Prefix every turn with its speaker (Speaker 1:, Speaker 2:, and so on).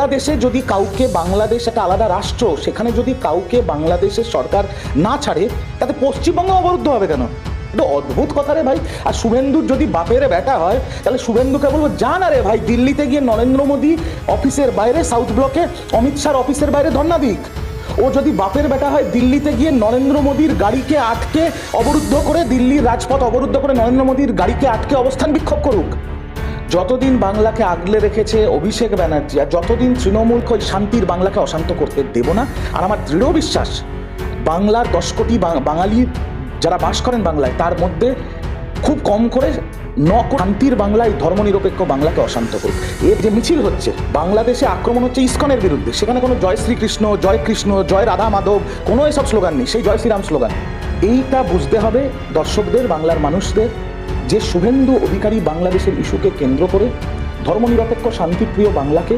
Speaker 1: বাংলাদেশে যদি কাউকে, বাংলাদেশ একটা আলাদা রাষ্ট্র, সেখানে যদি কাউকে বাংলাদেশের সরকার না ছাড়ে, তাতে পশ্চিমবঙ্গ অবরুদ্ধ হবে কেন? এটা অদ্ভুত কথা রে ভাই। আর শুভেন্দুর যদি বাপের বেটা হয়, তাহলে শুভেন্দুকে বলবো, যা না রে ভাই, দিল্লিতে গিয়ে নরেন্দ্র মোদী অফিসের বাইরে, সাউথ ব্লকে অমিত শাহর অফিসের বাইরে ধর্ণা দিক। ও যদি বাপের বেটা হয়, দিল্লিতে গিয়ে নরেন্দ্র মোদীর গাড়িকে আটকে অবরুদ্ধ করে, দিল্লির রাজপথ অবরুদ্ধ করে নরেন্দ্র মোদীর গাড়িকে আটকে অবস্থান বিক্ষোভ করুক। যতদিন বাংলাকে আগলে রেখেছে অভিষেক ব্যানার্জি, আর যতদিন তৃণমূলকে ওই শান্তির বাংলাকে অশান্ত করতে দেব না। আর আমার দৃঢ় বিশ্বাস, বাংলার 10 কোটি বাঙালি যারা বাস করেন বাংলায়, তার মধ্যে খুব কম করে 9 কোটি শান্তির বাংলায়, ধর্মনিরপেক্ষ বাংলাকে অশান্ত করুক। এর যে মিছিল হচ্ছে, বাংলাদেশে আক্রমণ হচ্ছে ইসকনের বিরুদ্ধে, সেখানে কোনো জয় শ্রীকৃষ্ণ, জয় কৃষ্ণ, জয় রাধা মাধব, কোনো এসব স্লোগান নেই, সেই জয় শ্রীরাম স্লোগান। এইটা বুঝতে হবে দর্শকদের, বাংলার মানুষদের, যে শুভেন্দু অধিকারী বাংলাদেশের ইস্যুকে কেন্দ্র করে ধর্মনিরপেক্ষ শান্তিপ্রিয় বাংলাকে